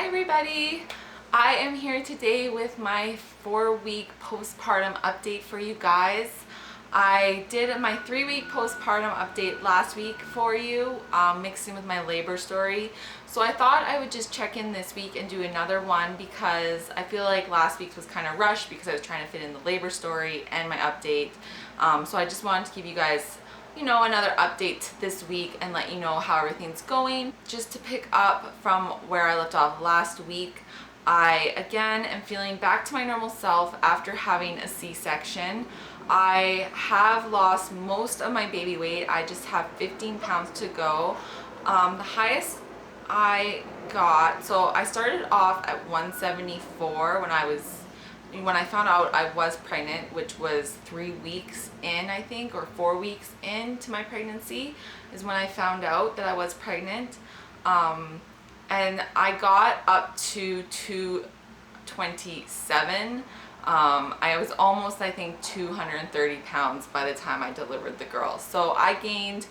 Hi everybody! I am here today with my 4-week postpartum update for you guys. I did my 3-week postpartum update last week for you, mixed in with my labor story. So I thought I would just check in this week and do another one because I feel like last week was kind of rushed because I was trying to fit in the labor story and my update. So I just wanted to give you guys another update this week and let you know how everything's going. Just to pick up from where I left off last week, I again am feeling back to my normal self after having a C-section. I have lost most of my baby weight. I just have 15 pounds to go. The highest I got, so I started off at 174 when I found out I was pregnant, which was 3 weeks in, I think, or 4 weeks into my pregnancy is when I found out that I was pregnant. And I got up to 227. I was almost, I think, 230 pounds by the time I delivered the girl. So I gained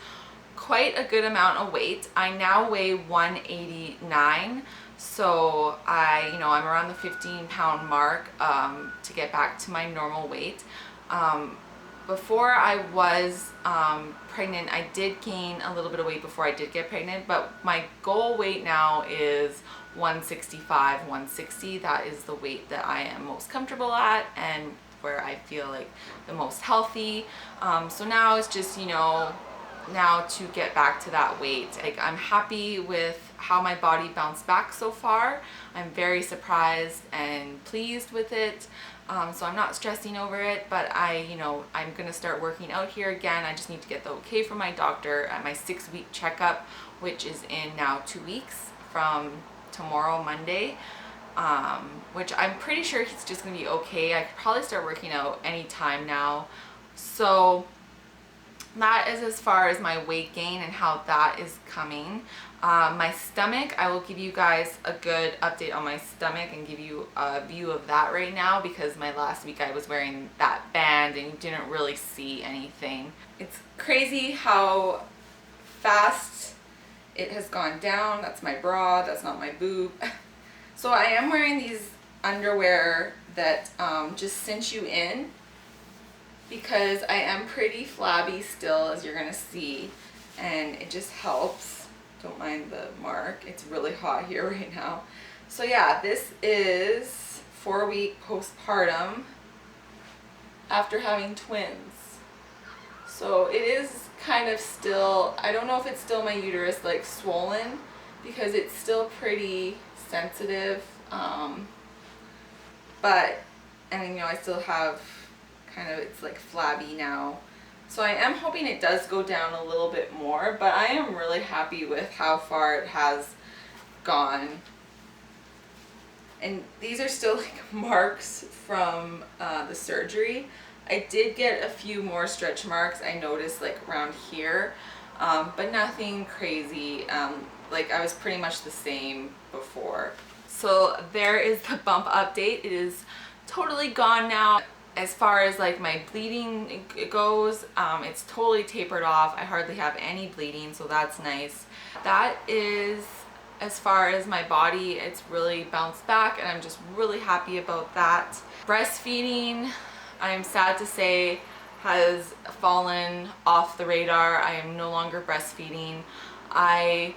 quite a good amount of weight. I now weigh 189. So I'm around the 15-pound mark to get back to my normal weight. Before I was pregnant, I did gain a little bit of weight before I did get pregnant, but my goal weight now is 165, 160. That is the weight that I am most comfortable at and where I feel like the most healthy. So now it's just, now to get back to that weight. Like, I'm happy with how my body bounced back so far. I'm very surprised and pleased with it. So I'm not stressing over it, but I'm gonna start working out here again. I just need to get the okay from my doctor at my 6-week checkup, which is in now 2 weeks from tomorrow, Monday. Which I'm pretty sure he's just gonna be okay. I could probably start working out anytime now. So that is as far as my weight gain and how that is coming. My stomach, I will give you guys a good update on my stomach and give you a view of that right now, because my last week I was wearing that band and you didn't really see anything. It's crazy how fast it has gone down. That's my bra, that's not my boob. So I am wearing these underwear that just cinch you in, because I am pretty flabby still, as you're gonna see, and it just helps. Don't mind the mark, it's really hot here right now. So yeah, this is 4-week postpartum after having twins. So it is kind of still, I don't know if it's still my uterus like swollen, because it's still pretty sensitive, but, and I still have kind of, it's like flabby now. So I am hoping it does go down a little bit more, but I am really happy with how far it has gone. And these are still like marks from the surgery. I did get a few more stretch marks I noticed like around here, but nothing crazy. Like I was pretty much the same before. So there is the bump update. It is totally gone now. As far as like my bleeding goes, it's totally tapered off. I hardly have any bleeding, so that's nice. That is as far as my body. It's really bounced back and I'm just really happy about that. Breastfeeding, I am sad to say, has fallen off the radar. I am no longer breastfeeding. I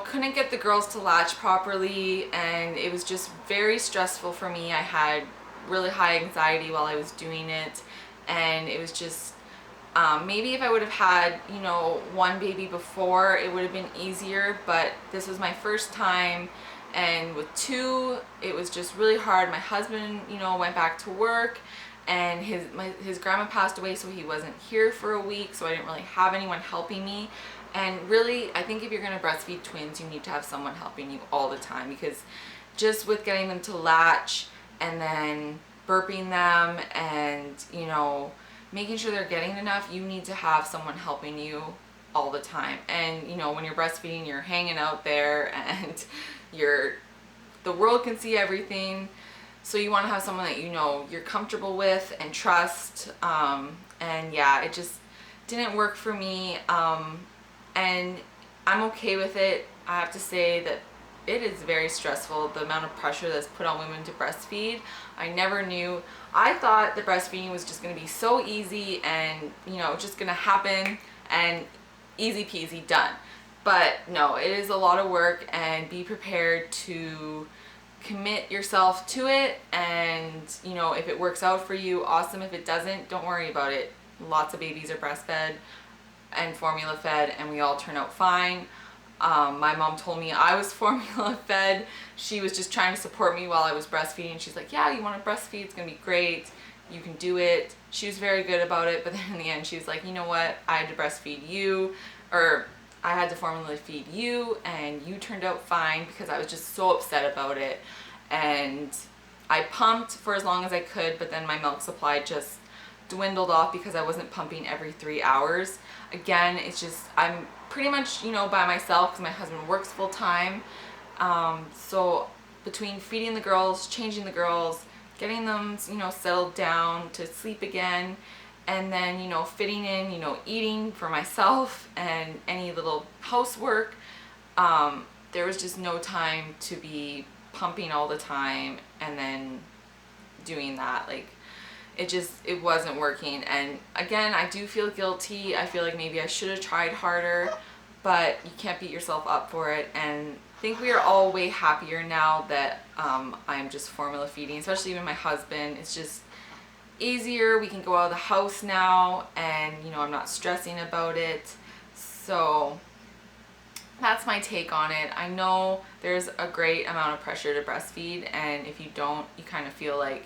couldn't get the girls to latch properly, and it was just very stressful for me. I had really high anxiety while I was doing it, and it was just maybe if I would have had one baby before, it would have been easier, but this was my first time, and with 2 it was just really hard. My husband went back to work, and his grandma passed away, so he wasn't here for a week, so I didn't really have anyone helping me. And really, I think if you're going to breastfeed twins, you need to have someone helping you all the time, because just with getting them to latch and then burping them and making sure they're getting enough, you need to have someone helping you all the time. And when you're breastfeeding, you're hanging out there and the world can see everything, so you want to have someone that you're comfortable with and trust. And yeah, it just didn't work for me, and I'm okay with it. I have to say that it is very stressful, the amount of pressure that's put on women to breastfeed. I never knew. I thought the breastfeeding was just going to be so easy and, you know, just going to happen and easy peasy done. But no, it is a lot of work, and be prepared to commit yourself to it. And, you know, if it works out for you, awesome. If it doesn't, don't worry about it. Lots of babies are breastfed and formula fed, and we all turn out fine. My mom told me I was formula fed. She was just trying to support me while I was breastfeeding. She's like, yeah, you want to breastfeed? It's going to be great. You can do it. She was very good about it. But then in the end, she was like, you know what? I had to breastfeed you, or I had to formula feed you, and you turned out fine, because I was just so upset about it. And I pumped for as long as I could, but then my milk supply just dwindled off because I wasn't pumping every 3 hours. Again, it's just, I'm pretty much, you know, by myself because my husband works full time. So between feeding the girls, changing the girls, getting them, you know, settled down to sleep again, and then, you know, fitting in, you know, eating for myself and any little housework, there was just no time to be pumping all the time and then doing that. Like, it wasn't working. And again, I do feel guilty. I feel like maybe I should have tried harder, but you can't beat yourself up for it. And I think we are all way happier now that I'm just formula feeding, especially even my husband. It's just easier. We can go out of the house now, and, you know, I'm not stressing about it. So that's my take on it. I know there's a great amount of pressure to breastfeed, and if you don't, you kind of feel like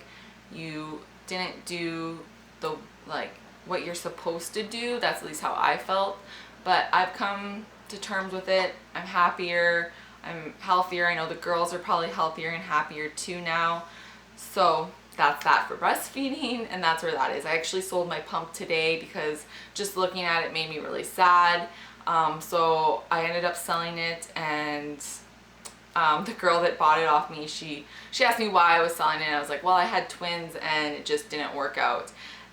you didn't do the, like, what you're supposed to do. That's at least how I felt. But I've come to terms with it. I'm happier. I'm healthier. I know the girls are probably healthier and happier too now. So that's that for breastfeeding, and that's where that is. I actually sold my pump today because just looking at it made me really sad. So I ended up selling it, and the girl that bought it off me, she asked me why I was selling it, and I was like, well, I had twins and it just didn't work out.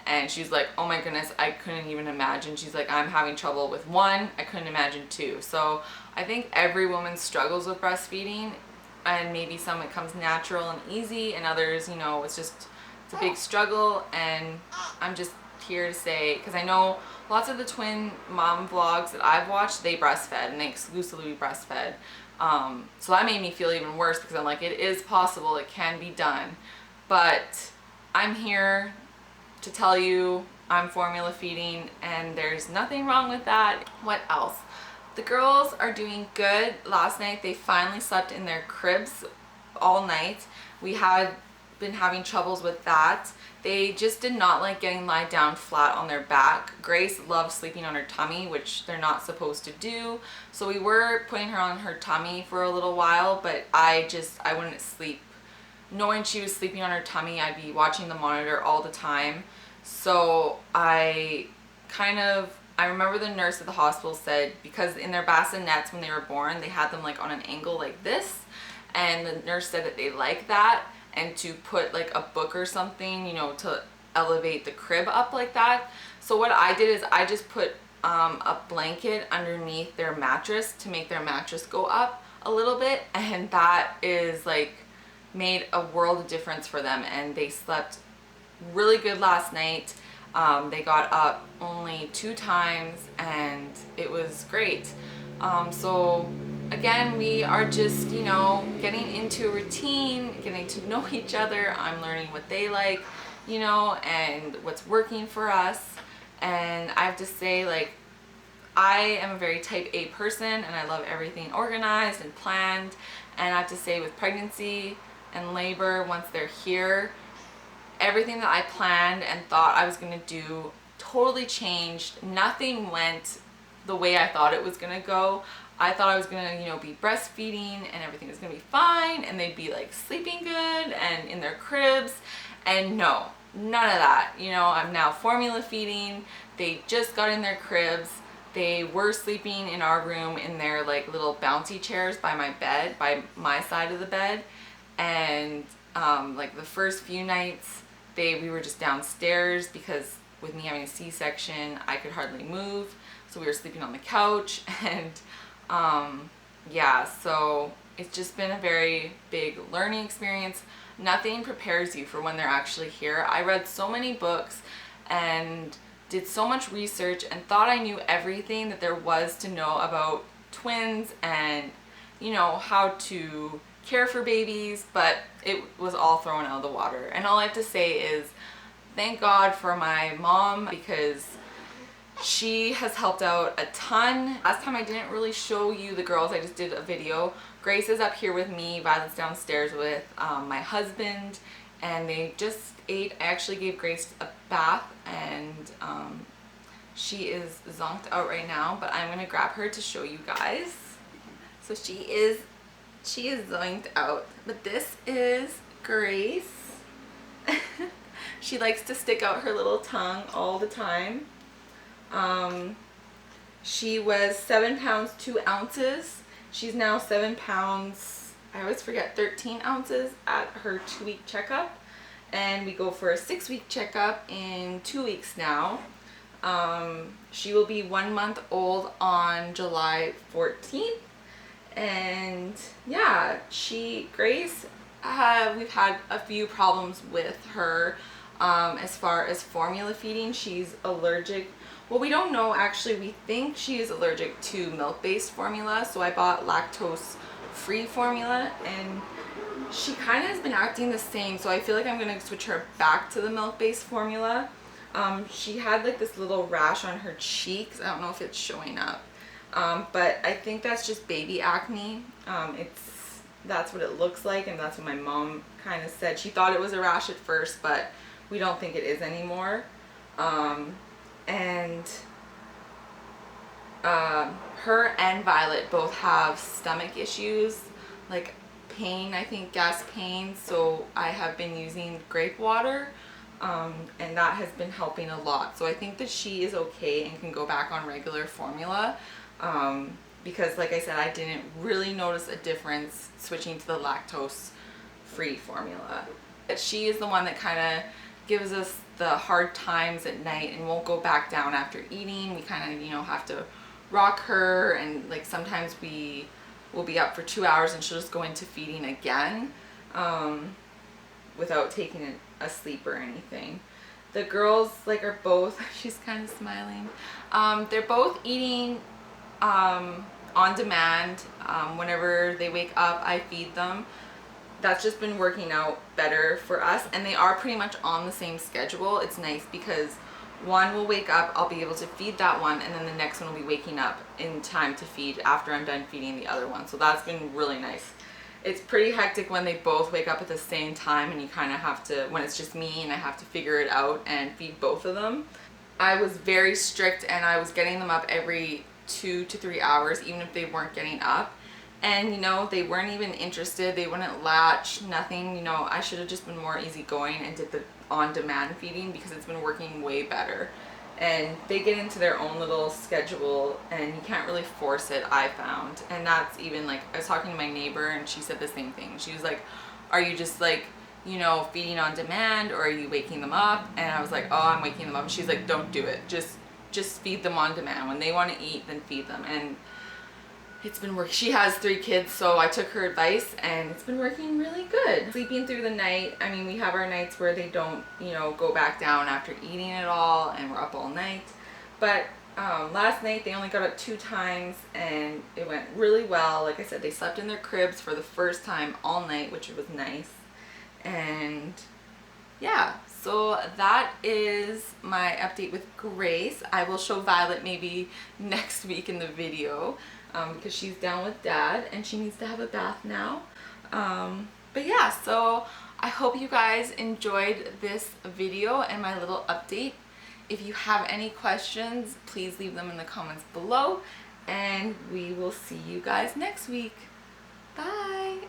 And she's like, oh my goodness, I couldn't even imagine. She's like, I'm having trouble with one, I couldn't imagine two. So I think every woman struggles with breastfeeding, and maybe some it comes natural and easy, and others, you know, it's a big struggle. And I'm just here to say, because I know lots of the twin mom vlogs that I've watched, they breastfed, and they exclusively breastfed. So that made me feel even worse, because I'm like, it is possible, it can be done. But I'm here to tell you I'm formula feeding, and there's nothing wrong with that. What else? The girls are doing good. Last night they finally slept in their cribs all night. We had been having troubles with that. They just did not like getting lied down flat on their back. Grace loves sleeping on her tummy, which they're not supposed to do. So we were putting her on her tummy for a little while, but I wouldn't sleep. Knowing she was sleeping on her tummy, I'd be watching the monitor all the time. So I remember the nurse at the hospital said, because in their bassinets when they were born, they had them like on an angle like this. And the nurse said that they like that, and to put like a book or something, you know, to elevate the crib up like that. So what I did is I just put a blanket underneath their mattress to make their mattress go up a little bit, and that is like made a world of difference for them, and they slept really good last night. They got up only 2 times, and it was great. So again, we are just, you know, getting into a routine, getting to know each other. I'm learning what they like, you know, and what's working for us. And I have to say, like, I am a very type A person, and I love everything organized and planned. And I have to say, with pregnancy and labor, once they're here, everything that I planned and thought I was going to do totally changed. Nothing went the way I thought it was going to go. I thought I was going to, you know, be breastfeeding and everything was going to be fine, and they'd be like sleeping good and in their cribs. And no, none of that. You know, I'm now formula feeding. They just got in their cribs. They were sleeping in our room in their like little bouncy chairs by my bed, by my side of the bed. And like the first few nights, we were just downstairs, because with me having a C-section, I could hardly move. So we were sleeping on the couch, and yeah, so it's just been a very big learning experience. Nothing prepares you for when they're actually here. I read so many books and did so much research and thought I knew everything that there was to know about twins and, you know, how to care for babies, but it was all thrown out of the water. And all I have to say is thank God for my mom, because she has helped out a ton. Last time I didn't really show you the girls, I just did a video. Grace is up here with me, Violet's downstairs with my husband, and they just ate. I actually gave Grace a bath, and she is zonked out right now, but I'm gonna grab her to show you guys. So she is zonked out, but this is Grace. She likes to stick out her little tongue all the time. She was 7 pounds 2 ounces. She's now 7 pounds, I always forget, 13 ounces at her 2-week checkup, and we go for a 6-week checkup in 2 weeks now. She will be 1 month old on July 14th, and yeah, Grace, we've had a few problems with her as far as formula feeding. She's allergic. Well, we don't know actually. We think she is allergic to milk-based formula, so I bought lactose-free formula, and she kind of has been acting the same, so I feel like I'm going to switch her back to the milk-based formula. She had like this little rash on her cheeks. I don't know if it's showing up, but I think that's just baby acne. That's what it looks like, and that's what my mom kind of said. She thought it was a rash at first, but we don't think it is anymore. And her and Violet both have stomach issues, like pain, I think gas pain, so I have been using grape water, and that has been helping a lot. So I think that she is okay and can go back on regular formula, because like I said, I didn't really notice a difference switching to the lactose free formula. But she is the one that kind of gives us the hard times at night and won't go back down after eating. We kind of, you know, have to rock her, and like sometimes we will be up for 2 hours and she'll just go into feeding again without taking a sleep or anything. The girls like are both, she's kind of smiling, they're both eating on demand. Whenever they wake up, I feed them. That's just been working out better for us, and they are pretty much on the same schedule. It's nice because one will wake up, I'll be able to feed that one, and then the next one will be waking up in time to feed after I'm done feeding the other one. So that's been really nice. It's pretty hectic when they both wake up at the same time, and you kind of have to, when it's just me and I have to figure it out and feed both of them. I was very strict, and I was getting them up every 2 to 3 hours, even if they weren't getting up. And you know, they weren't even interested, they wouldn't latch, nothing. You know, I should have just been more easygoing and did the on-demand feeding, because it's been working way better. And they get into their own little schedule, and you can't really force it, I found. And that's even like, I was talking to my neighbor and she said the same thing. She was like, are you just like, you know, feeding on demand, or are you waking them up? And I was like, oh, I'm waking them up. And she's like, don't do it, just feed them on demand. When they want to eat, then feed them. And it's been working. She has 3 kids, so I took her advice, and it's been working really good. Sleeping through the night, I mean, we have our nights where they don't, you know, go back down after eating it all, and we're up all night. But last night they only got up 2 times, and it went really well. Like I said, they slept in their cribs for the first time all night, which was nice. And yeah, so that is my update with Grace. I will show Violet maybe next week in the video, because she's down with Dad and she needs to have a bath now. But yeah, so I hope you guys enjoyed this video and my little update. If you have any questions, please leave them in the comments below, and we will see you guys next week. Bye.